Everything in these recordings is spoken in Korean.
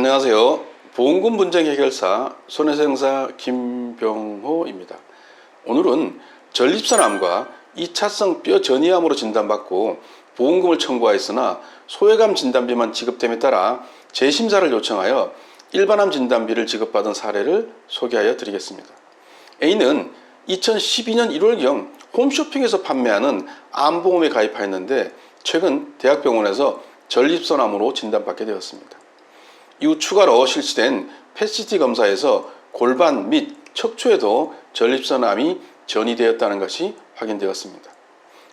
안녕하세요. 보험금 분쟁 해결사 손해배상사 김병호입니다. 오늘은 전립선암과 2차성 뼈 전이암으로 진단받고 보험금을 청구하였으나 소외감 진단비만 지급됨에 따라 재심사를 요청하여 일반암 진단비를 지급받은 사례를 소개하여 드리겠습니다. A는 2012년 1월경 홈쇼핑에서 판매하는 암보험에 가입하였는데 최근 대학병원에서 전립선암으로 진단받게 되었습니다. 이후 추가로 실시된 PET-CT 검사에서 골반 및 척추에도 전립선암이 전이되었다는 것이 확인되었습니다.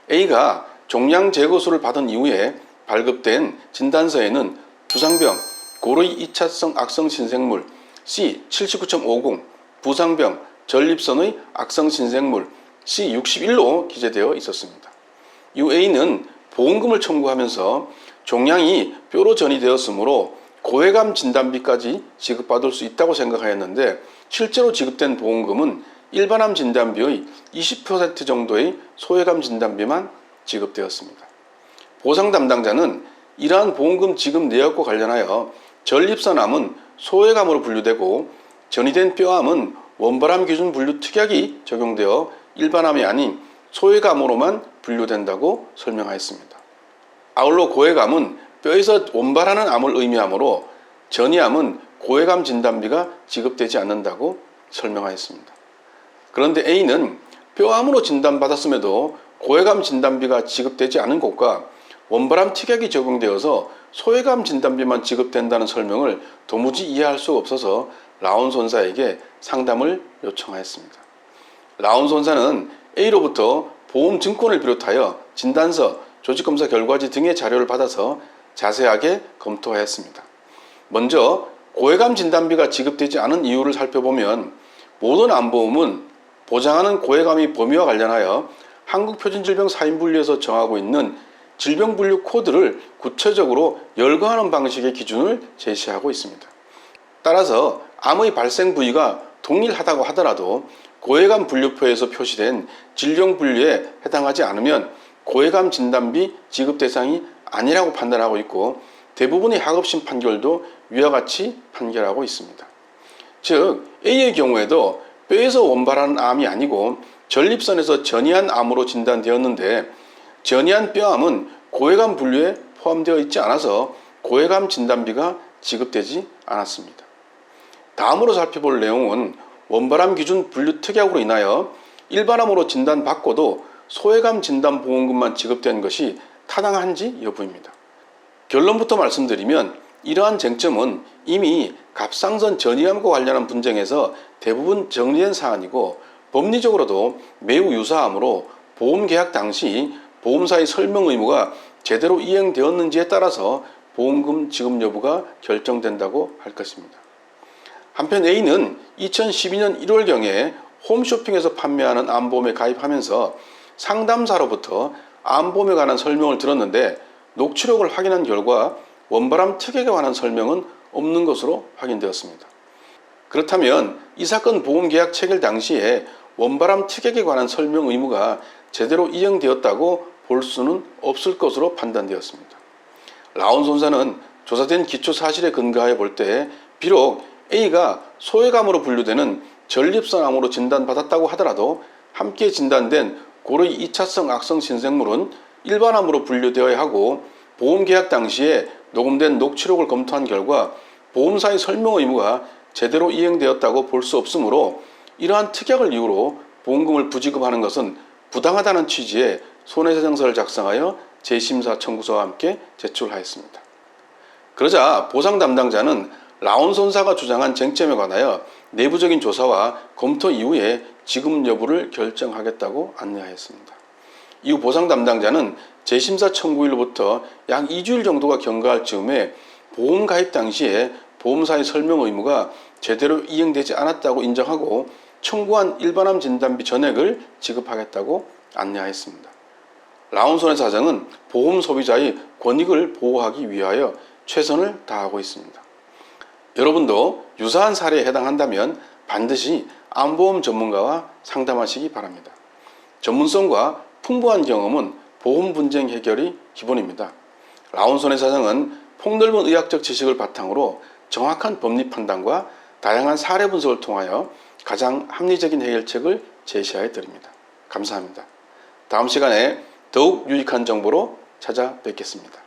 A가 종양 제거술을 받은 이후에 발급된 진단서에는 두상병, 고르이 2차성 악성 신생물 C79.50, 부상병, 전립선의 악성 신생물 C61로 기재되어 있었습니다. 이후 A는 보험금을 청구하면서 종양이 뼈로 전이되었으므로 고해감 진단비까지 지급받을 수 있다고 생각하였는데 실제로 지급된 보험금은 일반암 진단비의 20% 정도의 소해감 진단비만 지급되었습니다. 보상 담당자는 이러한 보험금 지급 내역과 관련하여 전립선암은 소해감으로 분류되고 전이된 뼈암은 원발암 기준 분류 특약이 적용되어 일반암이 아닌 소해감으로만 분류된다고 설명하였습니다. 아울러 고해감은 뼈에서 원발하는 암을 의미하므로 전이암은 고해감 진단비가 지급되지 않는다고 설명하였습니다. 그런데 A는 뼈암으로 진단받았음에도 고해감 진단비가 지급되지 않은 곳과 원발암 특약이 적용되어서 소해감 진단비만 지급된다는 설명을 도무지 이해할 수 없어서 라온 손사에게 상담을 요청하였습니다. 라온 손사는 A로부터 보험 증권을 비롯하여 진단서, 조직검사 결과지 등의 자료를 받아서 자세하게 검토하였습니다. 먼저 고해감 진단비가 지급되지 않은 이유를 살펴보면 모든 암보험은 보장하는 고해감의 범위와 관련하여 한국표준질병사인분류에서 정하고 있는 질병분류 코드를 구체적으로 열거하는 방식의 기준을 제시하고 있습니다. 따라서 암의 발생 부위가 동일하다고 하더라도 고해감 분류표에서 표시된 질병분류에 해당하지 않으면 고해감 진단비 지급 대상이 아니라고 판단하고 있고 대부분의 하급심 판결도 위와 같이 판결하고 있습니다. 즉 A의 경우에도 뼈에서 원발하는 암이 아니고 전립선에서 전이한 암으로 진단되었는데 전이한 뼈암은 고해감 분류에 포함되어 있지 않아서 고해감 진단비가 지급되지 않았습니다. 다음으로 살펴볼 내용은 원발암 기준 분류 특약으로 인하여 일반암으로 진단받고도 소해감 진단 보험금만 지급된 것이 타당한지 여부입니다. 결론부터 말씀드리면 이러한 쟁점은 이미 갑상선 전이암과 관련한 분쟁에서 대부분 정리된 사안이고 법리적으로도 매우 유사하므로 보험계약 당시 보험사의 설명 의무가 제대로 이행되었는지에 따라서 보험금 지급 여부가 결정된다고 할 것입니다. 한편 A는 2012년 1월경에 홈쇼핑에서 판매하는 암보험에 가입하면서 상담사로부터 암보험에 관한 설명을 들었는데 녹취록을 확인한 결과 원발암 특약에 관한 설명은 없는 것으로 확인되었습니다. 그렇다면 이 사건 보험계약 체결 당시에 원발암 특약에 관한 설명 의무가 제대로 이행되었다고 볼 수는 없을 것으로 판단되었습니다. 라온 손사는 조사된 기초 사실에 근거하여 볼 때 비록 A가 소해감으로 분류되는 전립선암으로 진단받았다고 하더라도 함께 진단된 고르이 2차성 악성 신생물은 일반암으로 분류되어야 하고 보험계약 당시에 녹음된 녹취록을 검토한 결과 보험사의 설명 의무가 제대로 이행되었다고 볼 수 없으므로 이러한 특약을 이유로 보험금을 부지급하는 것은 부당하다는 취지의 손해배상서를 작성하여 재심사 청구서와 함께 제출하였습니다. 그러자 보상 담당자는 라온 손사가 주장한 쟁점에 관하여 내부적인 조사와 검토 이후에 지급 여부를 결정하겠다고 안내하였습니다. 이후 보상 담당자는 재심사 청구일로부터 약 2주일 정도가 경과할 즈음에 보험 가입 당시에 보험사의 설명 의무가 제대로 이행되지 않았다고 인정하고 청구한 일반암 진단비 전액을 지급하겠다고 안내하였습니다. 라온 손해사정은 보험 소비자의 권익을 보호하기 위하여 최선을 다하고 있습니다. 여러분도 유사한 사례에 해당한다면 반드시 암보험 전문가와 상담하시기 바랍니다. 전문성과 풍부한 경험은 보험 분쟁 해결이 기본입니다. 라온 손해사정은 폭넓은 의학적 지식을 바탕으로 정확한 법리 판단과 다양한 사례 분석을 통하여 가장 합리적인 해결책을 제시하여 드립니다. 감사합니다. 다음 시간에 더욱 유익한 정보로 찾아뵙겠습니다.